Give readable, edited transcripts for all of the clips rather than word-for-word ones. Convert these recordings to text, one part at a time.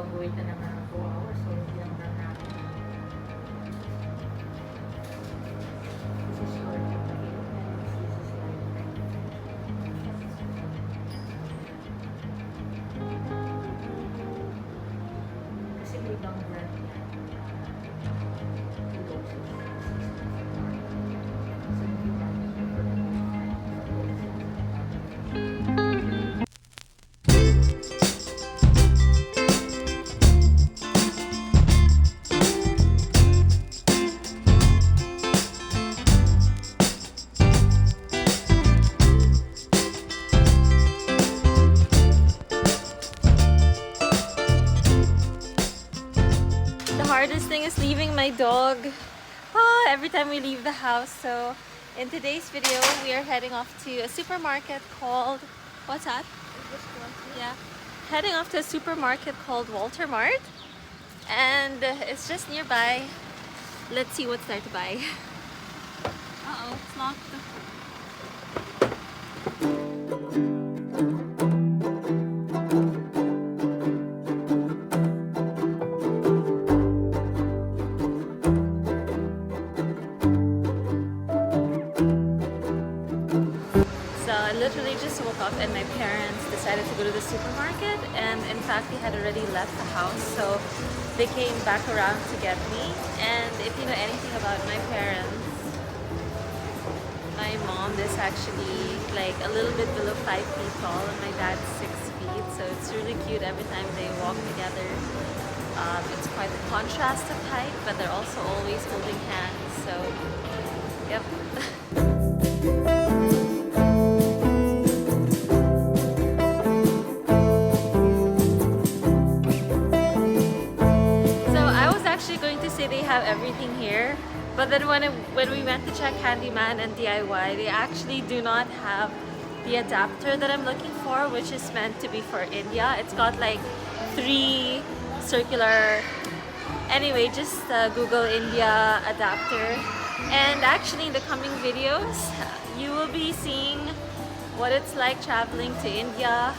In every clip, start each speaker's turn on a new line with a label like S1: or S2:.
S1: mag-wait na naman ng 2 hours, so hindi naman natin. This is short of the game, and this is like kasi may ibang brand yan. 2 doses. So, hindi natin
S2: hardest thing is leaving my dog every time we leave the house. So in today's video we are heading off to a supermarket called, what's that? Yeah, heading off to a supermarket called Walter Mart, and it's just nearby. Let's see what's there to buy. Uh-oh, it's locked. Literally just woke up and my parents decided to go to the supermarket, and in fact they had already left the house, so they came back around to get me. And if you know anything about my parents, my mom is actually like a little bit below 5 feet tall and my dad's 6 feet, so it's really cute every time they walk together. It's quite a contrast of height, but they're also always holding hands, so yep. They have everything here, but then when we went to check Handyman and DIY, they actually do not have the adapter that I'm looking for, which is meant to be for India. It's got like 3 circular, anyway, just Google India adapter. And actually in the coming videos you will be seeing what it's like traveling to India.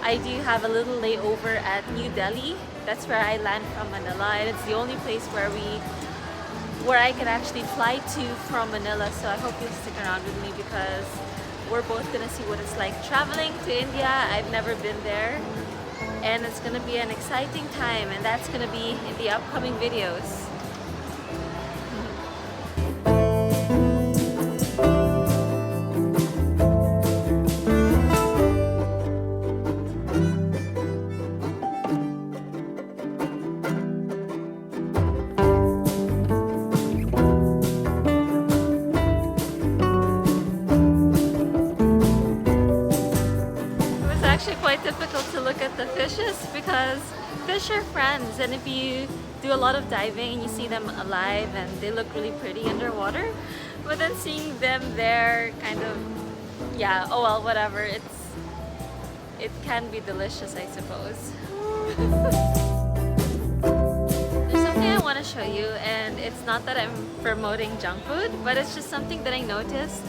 S2: I do have a little layover at New Delhi. That's where I land from Manila, and it's the only place where I can actually fly to from Manila. So I hope you'll stick around with me because we're both gonna see what it's like traveling to India. I've never been there, and it's gonna be an exciting time, and that's gonna be in the upcoming videos. Quite difficult to look at the fishes because fish are friends, and if you do a lot of diving and you see them alive and they look really pretty underwater, but then seeing them there kind of, yeah, oh well, whatever, it can be delicious, I suppose. There's something I want to show you, and it's not that I'm promoting junk food, but it's just something that I noticed.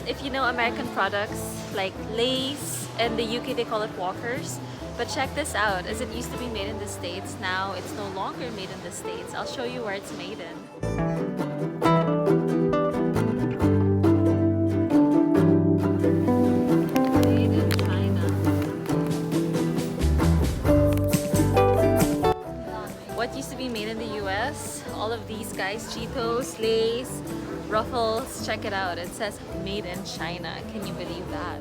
S2: If you know American products like Lay's, in the UK they call it Walkers, but check this out. As it used to be made in the States, now it's no longer made in the States. I'll show you where it's made in. Made in China. What used to be made in the US, all of these guys, Cheetos, Lay's, Ruffles, check it out. It says made in China. Can you believe that?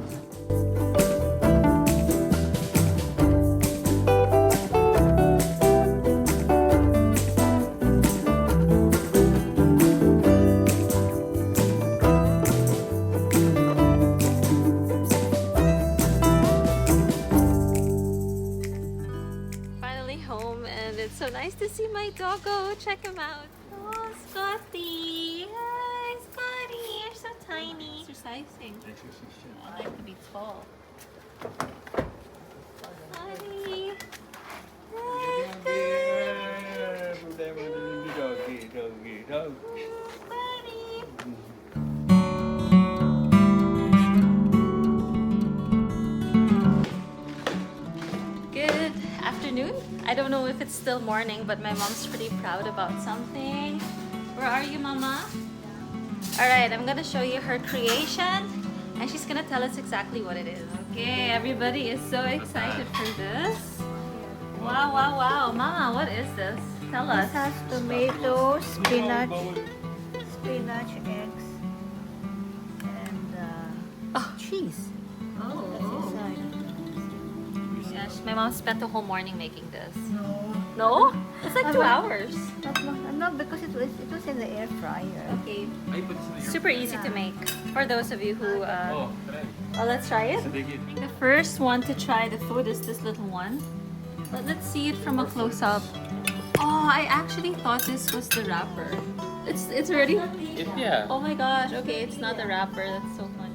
S2: Finally home, and it's so nice to see my doggo. Check him out. Oh, Scotty. Hi, Scotty. You're so tiny. Exercising. I like to be tall. Scotty. Hi, Good afternoon. I don't know if it's still morning, but my mom's pretty proud about something. Where are you, Mama? Alright, I'm gonna show you her creation and she's gonna tell us exactly what it is. Okay, everybody is so excited for this. Wow, wow, wow. Mama, what is this? Tell us.
S3: This has tomatoes, spinach, eggs, and cheese.
S2: Oh.
S3: Inside.
S2: Yes, my mom spent the whole morning making this. No? It's like 2 hours.
S3: No, because it was in the air fryer.
S2: Okay. Super easy to make. For those of you who oh, let's try it. The first one to try the food is this little one. But let's see it from a close-up. Oh, I actually thought this was the wrapper. It's already.
S4: Yeah.
S2: Oh my gosh. Okay, it's not the wrapper. That's so funny.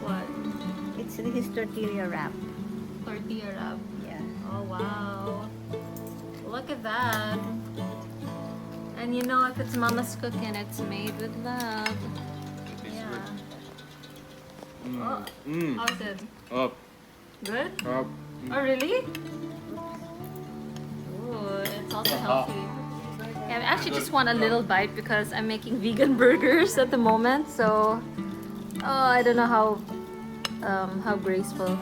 S2: What?
S3: It's his tortilla wrap.
S2: Tortilla wrap.
S3: Yeah.
S2: Oh wow. Look at that. And you know, if it's mama's cooking, it's made with love. Yeah. Oh, how's it?
S4: Up.
S2: Good?
S4: Up.
S2: Oh, really? Ooh, it's also healthy. Yeah, I actually just want a little bite because I'm making vegan burgers at the moment. So, oh, I don't know how graceful,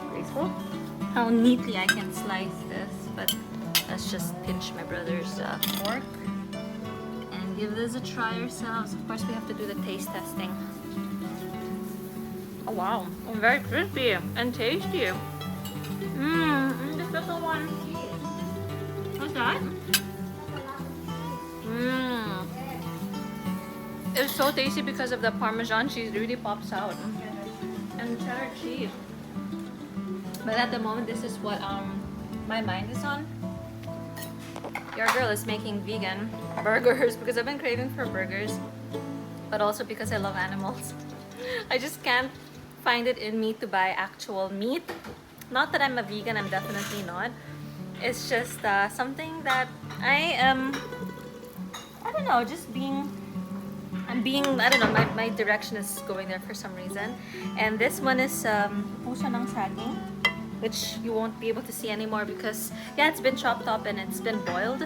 S2: how neatly I can slice this. But let's just pinch my brother's fork and give this a try ourselves. Of course, we have to do the taste testing. Oh wow, very crispy and tasty. This little one. What's that? It's so tasty because of the Parmesan cheese. It really pops out. And cheddar cheese. But at the moment, this is what my mind is on. Your girl is making vegan burgers because I've been craving for burgers, but also because I love animals. I just can't find it in me to buy actual meat. Not that I'm a vegan, I'm definitely not. It's just something that I am, I don't know, just I don't know, my direction is going there for some reason. And this one is puso ng saging, which you won't be able to see anymore because, yeah, it's been chopped up and it's been boiled.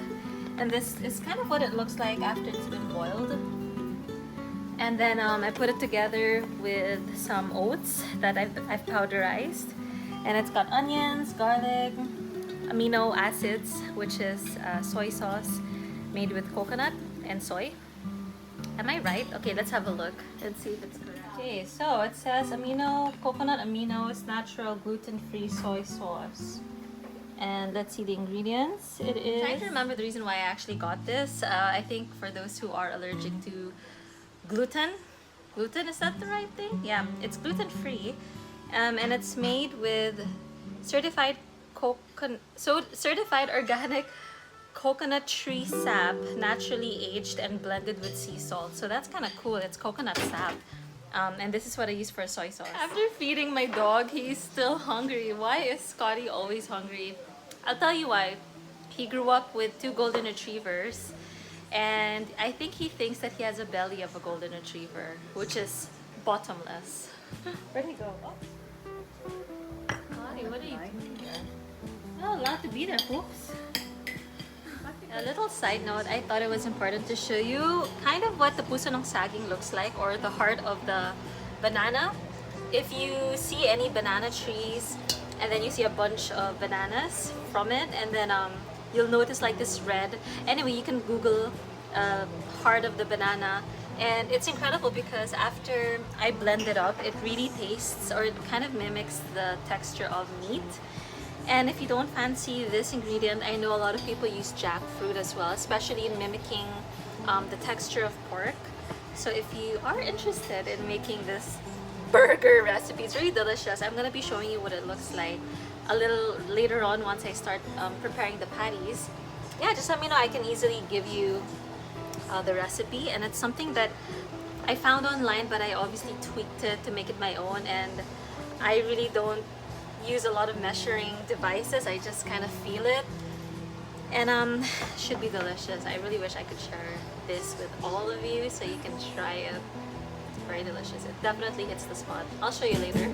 S2: And this is kind of what it looks like after it's been boiled. And then I put it together with some oats that I've powderized. And it's got onions, garlic, amino acids, which is soy sauce made with coconut and soy. Am I right? Okay, let's have a look and see if it's correct. Okay, so it says coconut aminos, natural gluten-free soy sauce. And let's see the ingredients. It is... I'm trying to remember the reason why I actually got this. I think for those who are allergic to gluten. Gluten, is that the right thing? Yeah, it's gluten-free. And it's made with certified organic coconut tree sap, naturally aged and blended with sea salt. So that's kind of cool. It's coconut sap. And this is what I use for soy sauce. After feeding my dog, he's still hungry. Why is Scotty always hungry? I'll tell you why. He grew up with 2 golden retrievers. And I think he thinks that he has a belly of a golden retriever, which is bottomless. Where'd he go? Oh. Scotty, what are you doing here? Oh, allowed to be there, folks. A little side note, I thought it was important to show you kind of what the puso ng saging looks like, or the heart of the banana. If you see any banana trees and then you see a bunch of bananas from it, and then you'll notice like this red. Anyway, you can Google heart of the banana, and it's incredible because after I blend it up, it really tastes, or it kind of mimics the texture of meat. And if you don't fancy this ingredient, I know a lot of people use jackfruit as well, especially in mimicking the texture of pork. So if you are interested in making this burger recipe, it's really delicious. I'm gonna be showing you what it looks like a little later on once I start preparing the patties. Yeah, just let me know. I can easily give you the recipe, and it's something that I found online, but I obviously tweaked it to make it my own, and I really don't use a lot of measuring devices. I just kind of feel it, and should be delicious. I really wish I could share this with all of you so you can try it. It's very delicious. It definitely hits the spot. I'll show you later.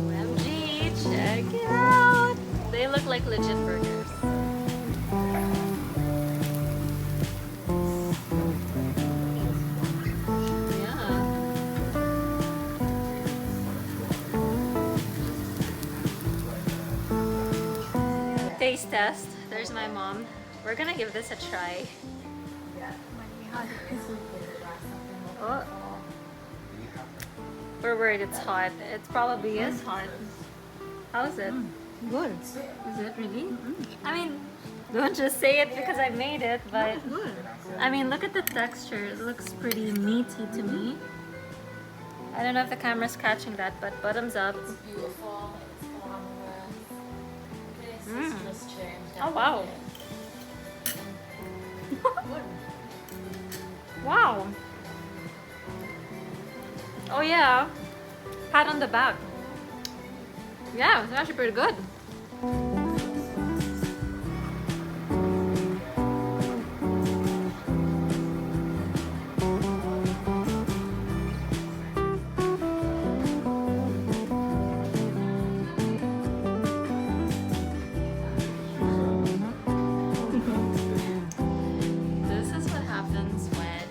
S2: OMG, Check it out! They look like legit burgers. Yeah. Taste test. There's my mom. We're gonna give this a try. Oh. We're worried it's hot. It probably is hot. How is it?
S3: Good.
S2: Is it really? I mean, don't just say it because I made it, but
S3: Good.
S2: I mean, look at the texture. It looks pretty meaty to me. I don't know if the camera's catching that, but bottoms up.
S1: It's beautiful. It's glamorous. This is just changed.
S2: Oh wow!
S1: Good.
S2: Wow! Oh yeah, pat on the back. Yeah, it's actually pretty good. This is what happens when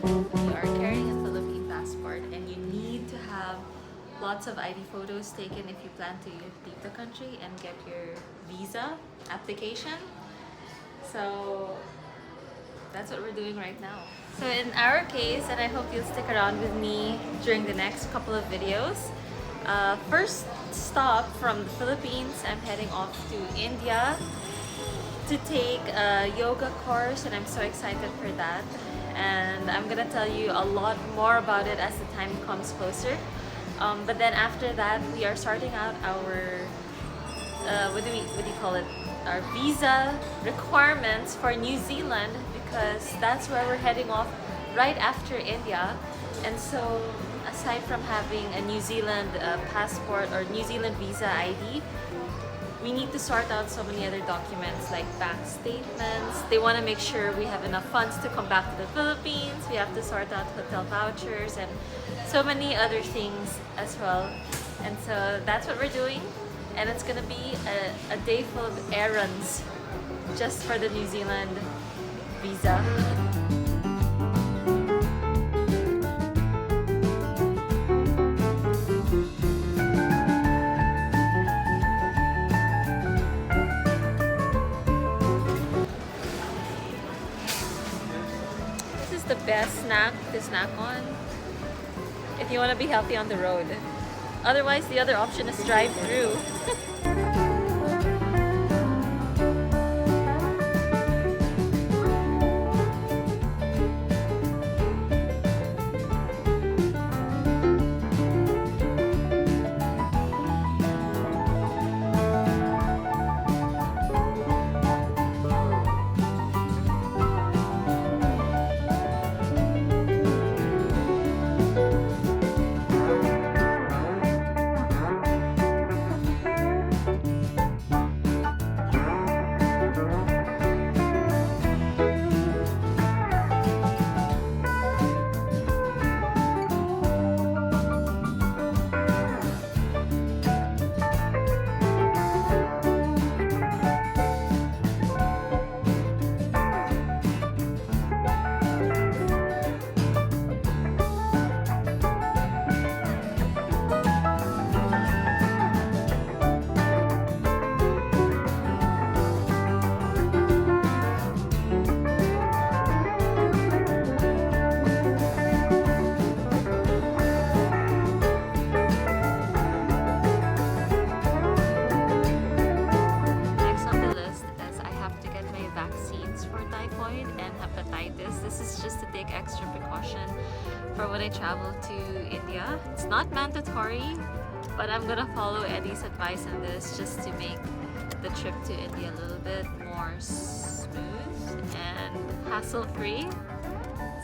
S2: you are carrying a Philippine passport and you need to have lots of ID photos taken if you plan to leave the country and get your visa application. So that's what we're doing right now. So in our case, and I hope you'll stick around with me during the next couple of videos, first stop from the Philippines, I'm heading off to India to take a yoga course, and I'm so excited for that. And I'm gonna tell you a lot more about it as the time comes closer. But then after that, we are starting out our what do you call it? Our visa requirements for New Zealand, because that's where we're heading off right after India. And so, aside from having a New Zealand passport or New Zealand visa ID, we need to sort out so many other documents like bank statements. They want to make sure we have enough funds to come back to the Philippines. We have to sort out hotel vouchers and so many other things as well. And so that's what we're doing. And it's gonna be a day full of errands just for the New Zealand visa. This is the best snack to snack on if you want to be healthy on the road. Otherwise, the other option is drive-through. Next on the list is I have to get my vaccines for typhoid and hepatitis. This is just to take extra precaution for when I travel to India. It's not mandatory, but I'm gonna follow Eddie's advice on this just to make the trip to India a little bit more smooth and hassle-free.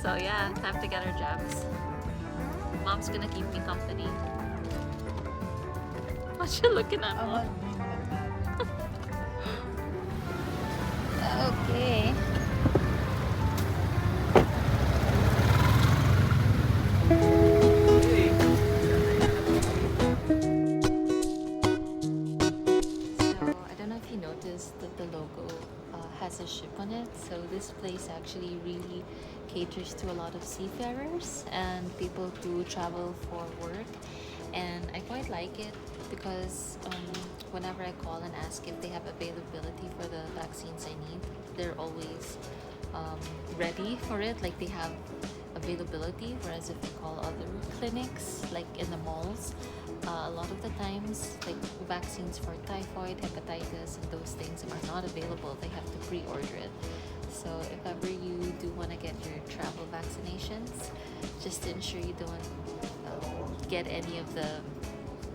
S2: So yeah, time to get our jabs. Mom's gonna keep me company. What you looking at, Mom?
S3: Okay.
S2: has a ship on it. So this place actually really caters to a lot of seafarers and people who travel for work. And I quite like it because whenever I call and ask if they have availability for the vaccines I need, they're always ready for it. Like they have availability, whereas if you call other clinics like in the malls, a lot of the times like vaccines for typhoid, hepatitis and those things are not available. They have to pre-order it. So if ever you do want to get your travel vaccinations, just to ensure you don't get any of the,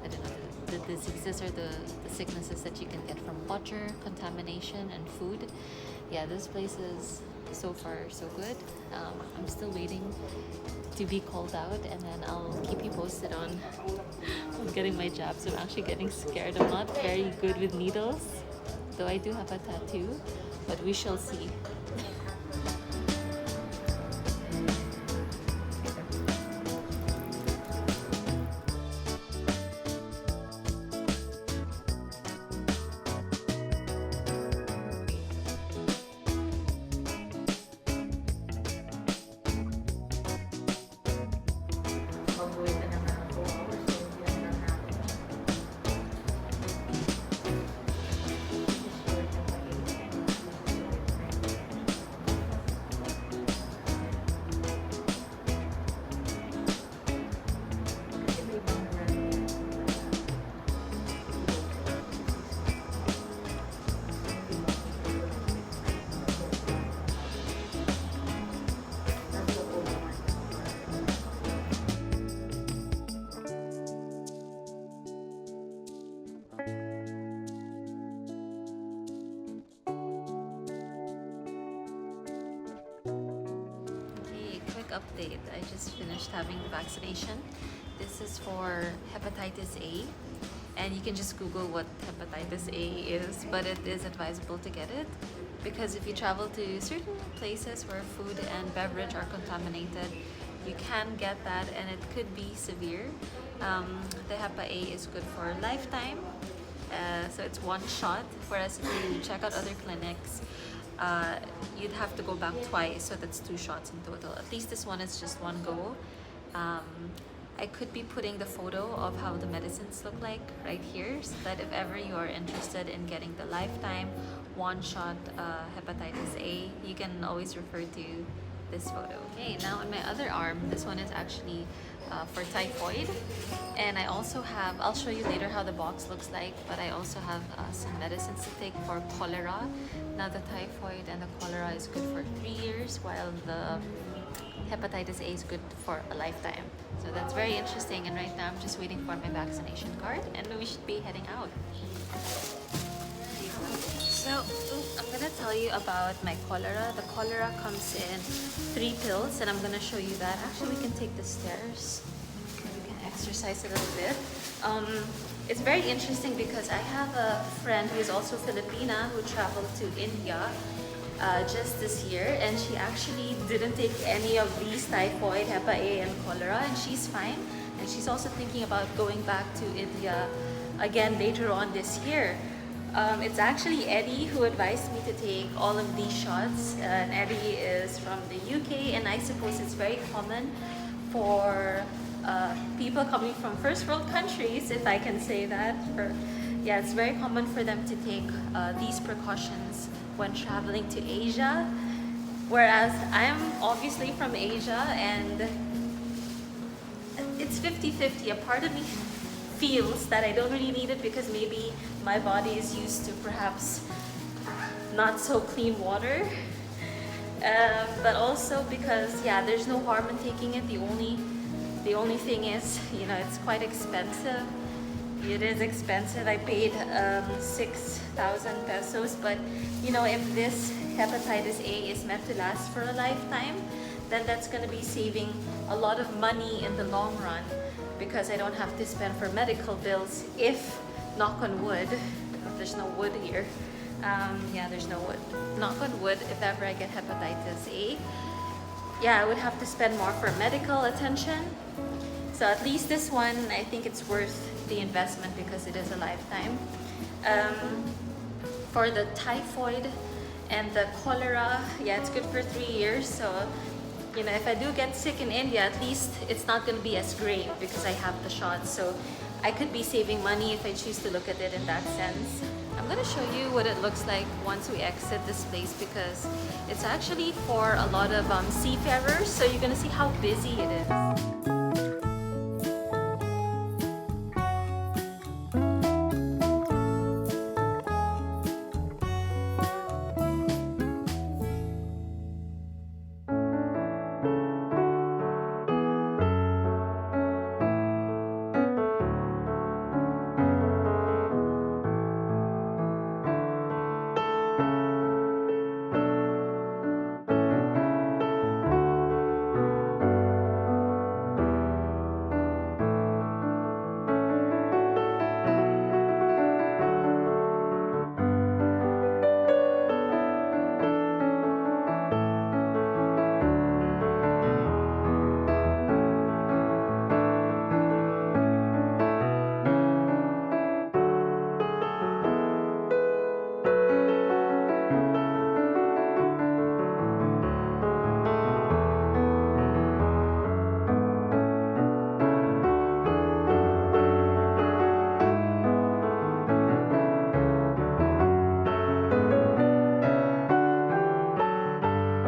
S2: I don't know, the diseases or the sicknesses that you can get from water contamination and food. Yeah, this place is so far so good. I'm still waiting to be called out, and then I'll keep you posted on getting my jabs. I'm actually getting scared. I'm not very good with needles, though I do have a tattoo, but we shall see.
S1: Mag-wait na naman ako. So, yan lang natin. Kasi may ibang brand yan. Nasa loob naman.
S2: Okay, quick update. I just finished having the vaccination. This is for hepatitis A, and you can just Google what hepatitis A is, but it is advisable to get it because if you travel to certain places where food and beverage are contaminated, you can get that and it could be severe. The Hepa A is good for a lifetime, so it's one shot, whereas if you check out other clinics, you'd have to go back twice, so that's 2 shots in total. At least this one is just one go. I could be putting the photo of how the medicines look like right here, so that if ever you are interested in getting the lifetime one-shot hepatitis A, you can always refer to this photo. Okay, now on my other arm, this one is actually for typhoid, and I also have, I'll show you later how the box looks like, but I also have some medicines to take for cholera. Now the typhoid and the cholera is good for 3 years, while the hepatitis A is good for a lifetime. So that's very interesting, and right now I'm just waiting for my vaccination card and we should be heading out. So I'm gonna tell you about my cholera. The cholera comes in 3 pills, and I'm gonna show you that. Actually, we can take the stairs. We can exercise a little bit. It's very interesting because I have a friend who is also Filipina who traveled to India just this year, and she actually didn't take any of these typhoid, Hepa A, and cholera, and she's fine. And she's also thinking about going back to India again later on this year. It's actually Eddie who advised me to take all of these shots, and Eddie is from the UK, and I suppose it's very common for people coming from first world countries, if I can say that. Yeah, it's very common for them to take these precautions when traveling to Asia, whereas I'm obviously from Asia, and it's 50-50. A part of me feels that I don't really need it because maybe my body is used to perhaps not so clean water, but also because, yeah, there's no harm in taking it. The only thing is, you know, it's quite expensive. It is expensive. I paid 6,000 pesos, but you know, if this hepatitis A is meant to last for a lifetime, then that's going to be saving a lot of money in the long run, because I don't have to spend for medical bills if, knock on wood, there's no wood here. Yeah, there's no wood. Knock on wood, if ever I get hepatitis A, yeah, I would have to spend more for medical attention. So at least this one, I think it's worth the investment because it is a lifetime. For the typhoid And the cholera, yeah, it's good for 3 years. So, you know, if I do get sick in India, at least it's not going to be as great because I have the shot. So I could be saving money if I choose to look at it in that sense. I'm going to show you what it looks like once we exit this place because it's actually for a lot of seafarers. So you're going to see how busy it is.